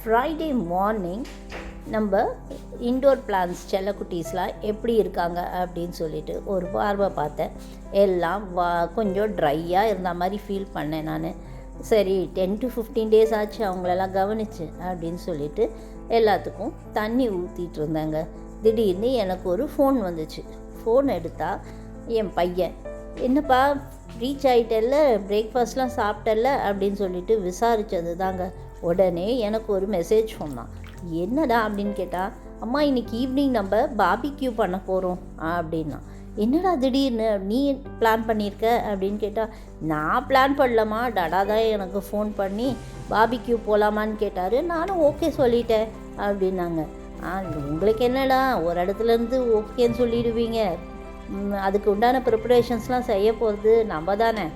Friday morning நம்ம indoor plans செல்லக்குட்டீஸ்லாம் எப்படி இருக்காங்க அப்படின்னு சொல்லிட்டு ஒரு பார்வை பார்த்தேன். எல்லாம் கொஞ்சம் ட்ரையாக இருந்த மாதிரி ஃபீல் பண்ணேன் நான். சரி 10 to 15 days ஆச்சு அவங்களெல்லாம் கவனிச்சு அப்படின்னு சொல்லிட்டு எல்லாத்துக்கும் தண்ணி ஊற்றிட்டு இருந்தாங்க. திடீர்னு எனக்கு ஒரு ஃபோன் வந்துச்சு. ஃபோன் எடுத்தால் என் பையன், என்னப்பா ரீச் ஆகிட்டல்ல, பிரேக்ஃபாஸ்ட்லாம் சாப்பிட்டல்ல அப்படின்னு சொல்லிட்டு விசாரித்தது தாங்க. உடனே எனக்கு ஒரு மெசேஜ் சொன்னான். என்னடா அப்படின்னு கேட்டால், அம்மா இன்றைக்கி ஈவினிங் நம்ம பார்பிக்யூ பண்ண போகிறோம் அப்படின்னா. என்னடா திடீர்னு நீ பிளான் பண்ணியிருக்க அப்படின்னு கேட்டால், நான் பிளான் பண்ணலம்மா, டடா தான் எனக்கு ஃபோன் பண்ணி பார்பிக்யூ போகலாமான்னு கேட்டார். நானும் ஓகே சொல்லிட்டேன் அப்படின்னாங்க. உங்களுக்கு என்னடா ஒரு இடத்துலேருந்து ஓகேன்னு சொல்லிடுவீங்க, அதுக்கு உண்டான ப்ரிப்பரேஷன்ஸ்லாம் செய்ய போகிறது நம்ம தானே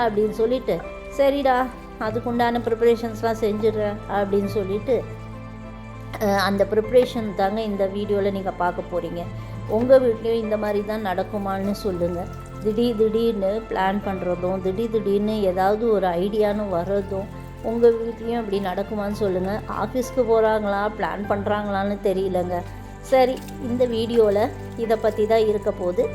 அப்படின்னு சொல்லிவிட்டு, சரிடா அதுக்கு உண்டான ப்ரிப்பரேஷன்ஸ்லாம் செஞ்சிடுறேன் அப்படின்னு சொல்லிவிட்டு அந்த ப்ரிப்ரேஷன் தாங்க இந்த வீடியோவில் நீங்கள் பார்க்க போகிறீங்க. உங்கள் வீட்லேயும் இந்த மாதிரி தான் நடக்குமான்னு சொல்லுங்கள். திடீர்னு பிளான் பண்ணுறதும் திடீர்னு ஏதாவது ஒரு ஐடியான்னு வர்றதும் உங்கள் வீட்லேயும் அப்படி நடக்குமான்னு சொல்லுங்கள். ஆஃபீஸ்க்கு போகிறாங்களா பிளான் பண்ணுறாங்களான்னு தெரியலங்க. சரி, இந்த வீடியோவில் இதை பற்றி தான் இருக்க போகுது.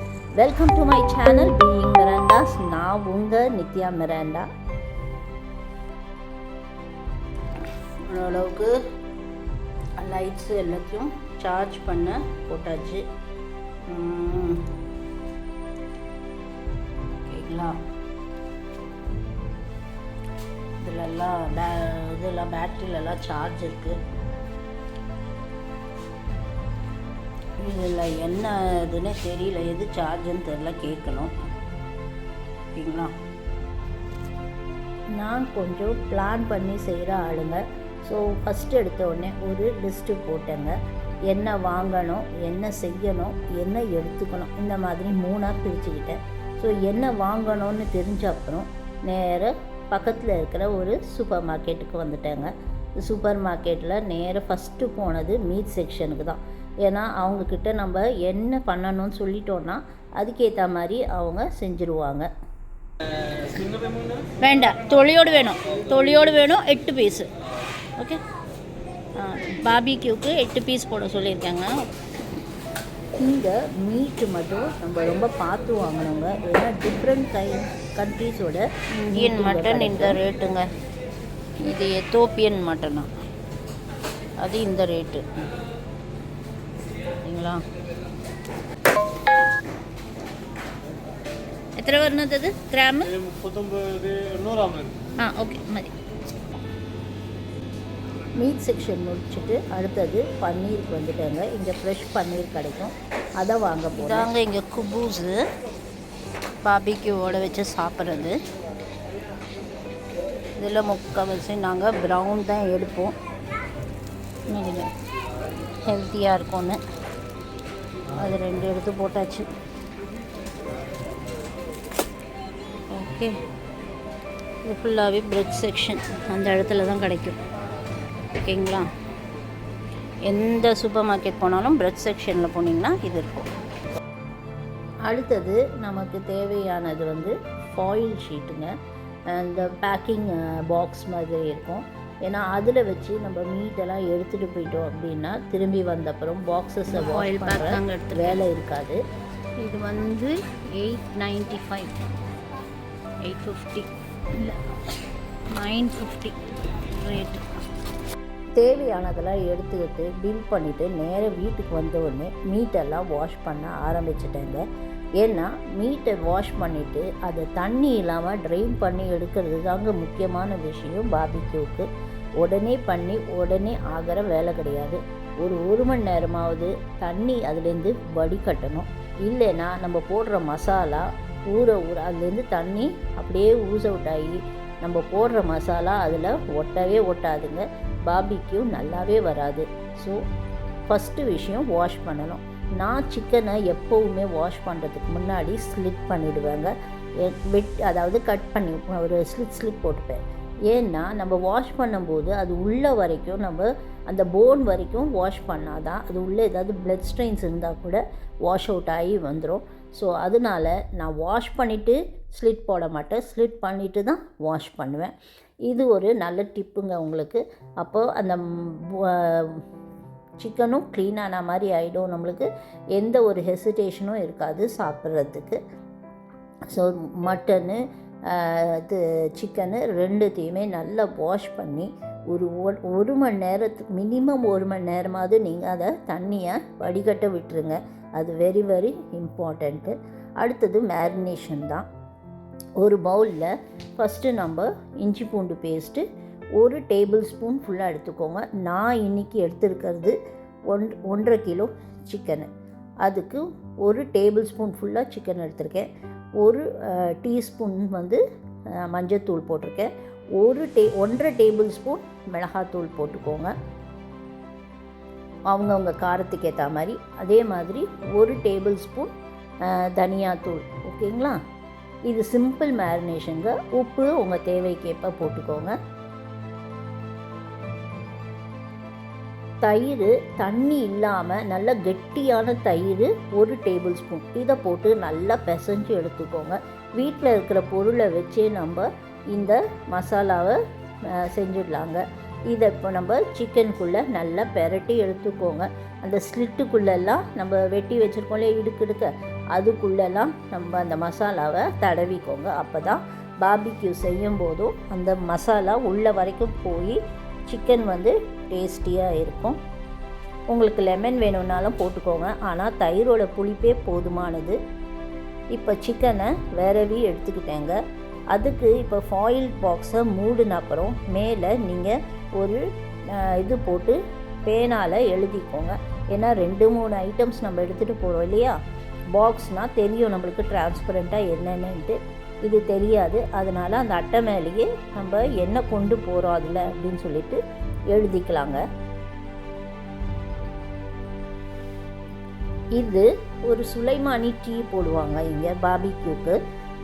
Welcome to my channel being Mirandas. நான் உங்கள் நித்யா மிராண்டா. ஓரளவுக்கு லைட்ஸு எல்லாத்தையும் சார்ஜ் பண்ண போட்டாச்சு. ஓகேங்களா, இதெல்லாம் பேட்டரியிலலாம் சார்ஜ் இருக்குது. இதில் என்ன இதுன்னு தெரியல, எது சார்ஜுன்னு தெரியல, கேட்கணும். ஓகேங்களா, நான் கொஞ்சம் பிளான் பண்ணி செய்கிற ஆளுங்க. ஸோ ஃபஸ்ட்டு எடுத்த உடனே ஒரு லிஸ்ட்டு போட்டேங்க. என்ன வாங்கணும், என்ன செய்யணும், என்ன எடுத்துக்கணும், இந்த மாதிரி 3ஆக பிரிச்சுக்கிட்டேன். ஸோ என்ன வாங்கணும்னு தெரிஞ்ச அப்புறம் நேராக பக்கத்தில் இருக்கிற ஒரு சூப்பர் மார்க்கெட்டுக்கு வந்துட்டேங்க. சூப்பர் மார்க்கெட்டில் நேராக ஃபஸ்ட்டு போனது மீட் செக்ஷனுக்கு தான். ஏன்னா அவங்கக்கிட்ட நம்ம என்ன பண்ணணும்னு சொல்லிட்டோன்னா அதுக்கேற்ற மாதிரி அவங்க செஞ்சுருவாங்க. வேண்டாம், தொழியோடு வேணும் 8 பீஸு. ஓகே, பார்பிக்யூக்கு 8 பீஸ் போட சொல்லியிருக்காங்க. இந்த மீட்டு மட்டும் நம்ம ரொம்ப பார்த்து வாங்கணுங்க. ஏன்னா டிஃப்ரெண்ட் கண்ட்ரீஸோட இந்தியன் மட்டன் இந்த ரேட்டுங்க. இது எத்தோப்பியன் மட்டனா, அது இந்த ரேட்டு. சரிங்களா, எத்தனை வருது அது கிராமு? 39 ஓகே மாதிரி. மீட் செக்ஷன் முடிச்சுட்டு அடுத்தது பன்னீருக்கு வந்துட்டாங்க. இங்கே ஃப்ரெஷ் பன்னீர் கிடைக்கும், அதை வாங்க போகிறாங்க. இங்கே குபூஸு பார்பிக்யூவோட வச்சு சாப்பிட்றது. இதில் முக்கால்வாசி நாங்கள் ப்ரௌன் தான் எடுப்போம், ஹெல்த்தியாக இருக்கும்னு. அது 2 எடுத்து போட்டாச்சு. ஓகே, இது ஃபுல்லாகவே பிரெட் செக்ஷன் அந்த இடத்துல தான் கிடைக்கும். ஓகேங்களா, எந்த சூப்பர் மார்க்கெட் போனாலும் பிரெட் செக்ஷனில் போனீங்கன்னா இது இருக்கும். அடுத்தது நமக்கு தேவையானது வந்து ஃபாயில் ஷீட்டுங்க. இந்த பேக்கிங் பாக்ஸ் மாதிரி இருக்கும். ஏன்னா அதில் வச்சு நம்ம மீட்டெல்லாம் எடுத்துகிட்டு போயிட்டோம் அப்படின்னா திரும்பி வந்தப்புறம் பாக்ஸஸை வாஷ் பண்ணுற வேலை இருக்காது. இது வந்து 895 850 இல்லை 950 ரேட்டு. தேவையானதெல்லாம் எடுத்துக்கிட்டு பில் பண்ணிவிட்டு நேராக வீட்டுக்கு வந்தவுடனே மீட்டெல்லாம் வாஷ் பண்ண ஆரம்பிச்சிட்டேங்க. ஏன்னா மீட்டை வாஷ் பண்ணிவிட்டு அதை தண்ணி இல்லாமல் ட்ரைன் பண்ணி எடுக்கிறது தாங்க முக்கியமான விஷயம். பார்பிக்யூக்கு உடனே பண்ணி உடனே ஆகிற வேலை கிடையாது. ஒரு மணி நேரமாவது தண்ணி அதுலேருந்து வடிகட்டணும். இல்லைன்னா நம்ம போடுற மசாலா ஊற அதுலேருந்து தண்ணி அப்படியே ஊஸ் அவுட் ஆகி நம்ம போடுற மசாலா அதில் ஒட்டாதுங்க. பார்பிக்யூ நல்லாவே வராது. ஸோ ஃபஸ்ட்டு விஷயம் வாஷ் பண்ணணும். நான் சிக்கனை எப்போவுமே வாஷ் பண்ணுறதுக்கு முன்னாடி ஸ்லிட் பண்ணிவிடுவேங்க. அதாவது கட் பண்ணி ஒரு ஸ்லிப் போட்டுப்பேன். ஏன்னா நம்ம வாஷ் பண்ணும்போது அது உள்ள வரைக்கும் நம்ம அந்த போன் வரைக்கும் வாஷ் பண்ணால் தான் அது உள்ளே ஏதாவது பிளட் ஸ்ட்ரெயின்ஸ் இருந்தால் கூட வாஷ் அவுட் ஆகி வந்துடும். ஸோ அதனால் நான் வாஷ் பண்ணிவிட்டு ஸ்லிட் போட மாட்டேன், ஸ்லிட் பண்ணிவிட்டு தான் வாஷ் பண்ணுவேன். இது ஒரு நல்ல டிப்புங்க உங்களுக்கு. அப்போது அந்த சிக்கனும் க்ளீனான மாதிரி ஆகிடும், நம்மளுக்கு எந்த ஒரு ஹெசிடேஷனும் இருக்காது சாப்பிட்றதுக்கு. ஸோ மட்டனு இது சிக்கனு ரெண்டுத்தையுமே நல்லா வாஷ் பண்ணி ஒரு மணி நேரத்துக்கு மினிமம் 1 மணி நேரமாவது நீங்கள் அதை தண்ணியை வடிகட்ட விட்டுருங்க. அது வெரி வெரி இம்பார்ட்டண்ட்டு. அடுத்தது மேரினேஷன் தான். ஒரு பவுலில் ஃபஸ்ட்டு நம்ம இஞ்சி பூண்டு பேஸ்ட்டு 1 டேபிள் ஸ்பூன் ஃபுல்லாக எடுத்துக்கோங்க. நான் இன்றைக்கி எடுத்துருக்கிறது 1.5 கிலோ சிக்கனு. அதுக்கு 1 டேபிள் ஸ்பூன் ஃபுல்லாக சிக்கன் எடுத்திருக்கேன். 1 டீஸ்பூன் மஞ்சத்தூள் போட்டிருக்கேன். 1.5 டேபிள் ஸ்பூன் மிளகாத்தூள் போட்டுக்கோங்க, அவங்கவுங்க காரத்துக்கு ஏற்ற மாதிரி. அதே மாதிரி 1 டேபிள் ஸ்பூன் தனியாத்தூள். ஓகேங்களா? இது சிம்பிள் மேரினேஷனுங்க. உப்பு உங்கள் தேவைக்கேற்ப போட்டுக்கோங்க. தயிர் தண்ணி இல்லாமல் நல்ல கெட்டியான தயிர் 1 டேபிள் ஸ்பூன். இதை போட்டு நல்லா பிசைஞ்சு எடுத்துக்கோங்க. வீட்டில் இருக்கிற பொருளை வச்சே நம்ம இந்த மசாலாவை செஞ்சிடலாங்க. இதை இப்போ நம்ம சிக்கனுக்குள்ளே நல்லா பெரட்டி எடுத்துக்கோங்க. அந்த ஸ்லிட்டுக்குள்ளெல்லாம் நம்ம வெட்டி வச்சுருக்கோம்ல இடுக்க அதுக்குள்ளெல்லாம் நம்ம அந்த மசாலாவை தடவிக்கோங்க. அப்போ தான் பார்பிக்யூ செய்யும் போதும் அந்த மசாலா உள்ள வரைக்கும் போய் சிக்கன் டேஸ்டியாக இருக்கும். உங்களுக்கு லெமன் வேணும்னாலும் போட்டுக்கோங்க, ஆனால் தயிரோட புளிப்பே போதுமானது. இப்போ சிக்கனை விரவி எடுத்துக்கிட்டேங்க. அதுக்கு இப்போ ஃபாயில் பாக்ஸை மூடின அப்புறம் மேலே நீங்கள் ஒரு இது போட்டு பேனால் எழுதிக்கோங்க. ஏன்னா 2-3 ஐட்டம்ஸ் நம்ம எடுத்துகிட்டு போகிறோம் இல்லையா. பாக்ஸ்னால் தெரியும் நம்மளுக்கு டிரான்ஸ்பரண்ட்டாக என்னென்னன்ட்டு. இது தெரியாது, அதனால் அந்த அட்டை மேலேயே நம்ம என்ன கொண்டு போகிறோம் அதில் அப்படின்னு சொல்லிட்டு எழுதிக்கலாங்க. இது ஒரு சுலைமானி டீ போடுவாங்க இங்கே பார்பிக்யூக்கு.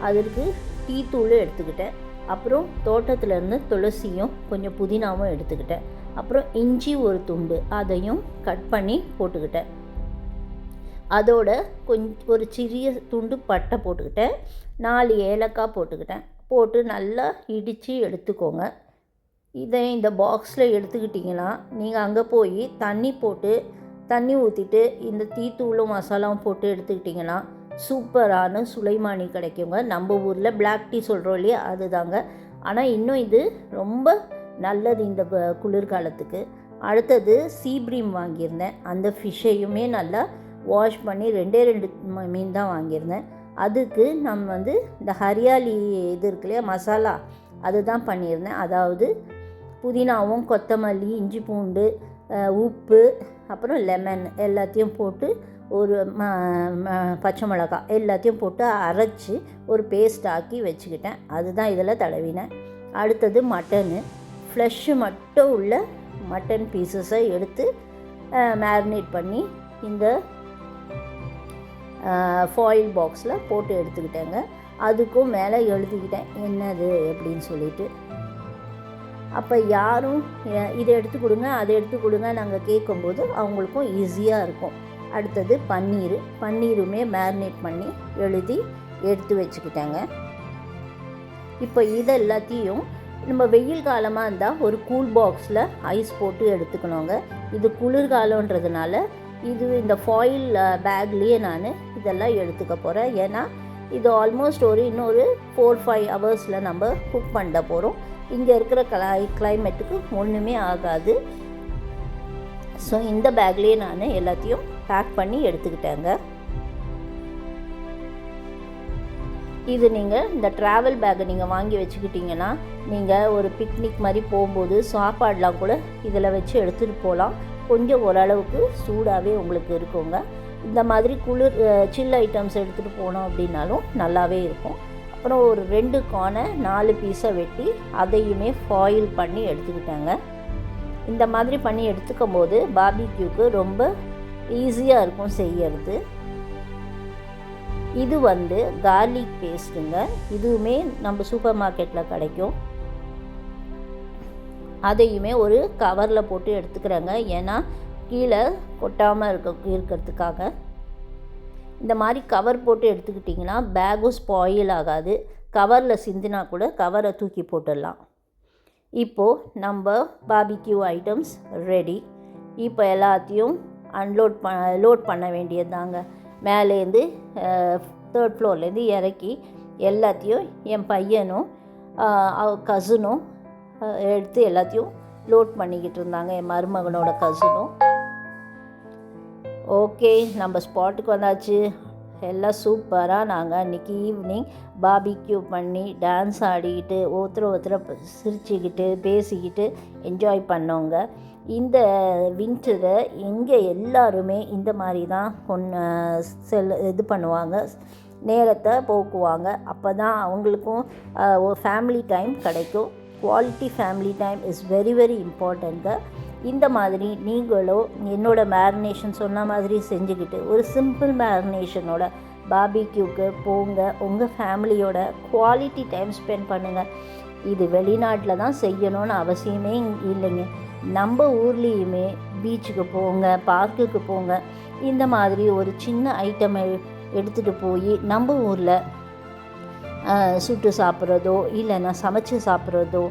அதற்கு டீ தூள் எடுத்துக்கிட்டேன். அப்புறம் தோட்டத்துலேருந்து துளசியும் கொஞ்சம் புதினாவும் எடுத்துக்கிட்டேன். அப்புறம் இஞ்சி ஒரு துண்டு அதையும் கட் பண்ணி போட்டுக்கிட்டேன். அதோட ஒரு சிறிய துண்டு பட்டை போட்டுக்கிட்டேன். 4 ஏலக்காய் போட்டுக்கிட்டேன். போட்டு நல்லா இடித்து எடுத்துக்கோங்க. இதை இந்த பாக்ஸில் எடுத்துக்கிட்டிங்கன்னா நீங்கள் அங்கே போய் தண்ணி ஊற்றிட்டு இந்த டீத்தூளும் மசாலாவும் போட்டு எடுத்துக்கிட்டிங்கன்னா சூப்பரான சுலைமானி கிடைக்குங்க. நம்ம ஊரில் பிளாக் டீ சொல்கிறோம் இல்லையா, அதுதாங்க. ஆனால் இன்னும் இது ரொம்ப நல்லது இந்த குளிர்காலத்துக்கு. அடுத்தது சீப்ரீம் வாங்கியிருந்தேன். அந்த ஃபிஷ்ஷையுமே நல்லா வாஷ் பண்ணி 2 மீன் தான் வாங்கியிருந்தேன். அதுக்கு நம்ம இந்த ஹரியாலி இது இருக்கு இல்லையா மசாலா, அதுதான் பண்ணியிருந்தேன். அதாவது புதினாவும் கொத்தமல்லி இஞ்சி பூண்டு உப்பு அப்புறம் லெமன் எல்லாத்தையும் போட்டு ஒரு பச்சை மிளகாய் எல்லாத்தையும் போட்டு அரைச்சி ஒரு பேஸ்ட் ஆக்கி வச்சுக்கிட்டேன். அதுதான் இதில் தடவினேன். அடுத்தது மட்டனு ஃப்ளஷ்ஷு மட்டும் உள்ள மட்டன் பீசஸை எடுத்து மேரினேட் பண்ணி இந்த ஃபாயில் பாக்ஸில் போட்டு எடுத்துக்கிட்டேங்க. அதுக்கும் மேலே எழுதிக்கிட்டேன் என்னது அப்படின்னு சொல்லிட்டு. அப்போ யாரும் இதை எடுத்து கொடுங்க அதை எடுத்து கொடுங்க நாங்கள் கேட்கும்போது அவங்களுக்கும் ஈஸியாக இருக்கும். அடுத்தது பன்னீருமே மேரினேட் பண்ணி எழுதி எடுத்து வச்சுக்கிட்டேங்க. இப்போ இது எல்லாத்தையும் நம்ம வெயில் காலமாக இருந்தால் ஒரு கூல் பாக்ஸில் ஐஸ் போட்டு எடுத்துக்கணுங்க. இது குளிர்காலன்றதுனால இந்த ஃபாயில் பேக்லேயே நான் இதெல்லாம் எடுத்துக்க போகிறேன். ஏன்னா இது ஆல்மோஸ்ட் இன்னொரு 4-5 ஹவர்ஸில் நம்ம குக் பண்ண போகிறோம். இங்கே இருக்கிற கிளைமேட்டுக்கு ஒன்றுமே ஆகாது. ஸோ இந்த பேக்லேயே நான் எல்லாத்தையும் பேக் பண்ணி எடுத்துக்கிட்டேங்க. இது நீங்கள் இந்த ட்ராவல் பேக்கை நீங்கள் வாங்கி வச்சுக்கிட்டிங்கன்னா நீங்கள் ஒரு பிக்னிக் மாதிரி போகும்போது சாப்பாடெலாம் கூட இதில் வச்சு எடுத்துகிட்டு போகலாம். கொஞ்சம் ஓரளவுக்கு சூடாகவே உங்களுக்கு இருக்குங்க. இந்த மாதிரி சில் ஐட்டம்ஸ் எடுத்துகிட்டு போனோம் அப்படின்னாலும் நல்லாவே இருக்கும். அப்புறம் ஒரு 2 கார்னை 4 பீஸை வெட்டி அதையுமே ஃபாயில் பண்ணி எடுத்துக்கிட்டாங்க. இந்த மாதிரி பண்ணி எடுத்துக்கும் போது பார்பிக்யூக்கு ரொம்ப ஈஸியாக இருக்கும் செய்யறது. இது கார்லிக் பேஸ்ட்டுங்க. இதுவுமே நம்ம சூப்பர் மார்க்கெட்டில் கிடைக்கும். அதையுமே ஒரு கவரில் போட்டு எடுத்துக்கிறேங்க. ஏன்னா கீழே கொட்டாமல் இருக்கிறதுக்காக. இந்த மாதிரி கவர் போட்டு எடுத்துக்கிட்டிங்கன்னா பேக்கும் ஸ்பாயில் ஆகாது. கவரில் சிந்தினா கூட கவரை தூக்கி போட்டுடலாம். இப்போது நம்ம பார்பிக்யூ ஐட்டம்ஸ் ரெடி. இப்போ எல்லாத்தையும் லோட் பண்ண வேண்டியது தாங்க. மேலேருந்து 3rd ஃப்ளோர்லேருந்து இறக்கி எல்லாத்தையும் என் பையனும் கசினும் எடுத்து எல்லாத்தையும் லோட் பண்ணிக்கிட்டு இருந்தாங்க, என் மருமகனோட கசினும். ஓகே, நம்ம ஸ்பாட்டுக்கு வந்தாச்சு. எல்லாம் சூப்பராக நாங்கள் அன்றைக்கி ஈவினிங் பார்பிக்யூ பண்ணி டான்ஸ் ஆடிக்கிட்டு ஒருத்தரை சிரிச்சுக்கிட்டு பேசிக்கிட்டு என்ஜாய் பண்ணோங்க. இந்த வின்டரை இங்கே எல்லாருமே இந்த மாதிரி தான் இது பண்ணுவாங்க, நேரத்தை போக்குவாங்க. அப்போ தான் அவங்களுக்கும் ஒரு ஃபேமிலி டைம் கிடைக்கும். Quality family time is very very important. இந்த மாதிரி நீங்களும் என்னோடய மேரினேஷன் சொன்ன மாதிரி செஞ்சுக்கிட்டு ஒரு சிம்பிள் மேரினேஷனோட பார்பிக்யூக்கு போங்க. உங்கள் ஃபேமிலியோட குவாலிட்டி டைம் ஸ்பெண்ட் பண்ணுங்கள். இது வெளிநாட்டில் தான் செய்யணும்னு அவசியமே இல்லைங்க. நம்ம ஊர்லேயுமே பீச்சுக்கு போங்க, பார்க்குக்கு போங்க. இந்த மாதிரி ஒரு சின்ன ஐட்டம் எடுத்துகிட்டு போய் நம்ம ஊரில் சுட்டு சாப்பிட்றதோ இல்லைன்னா சமைச்சு சாப்பிட்றதோ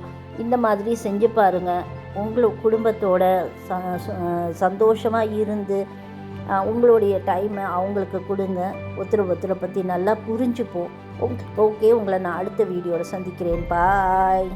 இந்த மாதிரி செஞ்சு பாருங்கள். உங்களோட குடும்பத்தோட சந்தோஷமாக இருந்து உங்களுடைய டைமை அவங்களுக்கு கொடுங்க. ஒருத்தரை பற்றி நல்லா புரிஞ்சுப்போம். ஓகே, உங்களை நான் அடுத்த வீடியோவில் சந்திக்கிறேன். பாய்.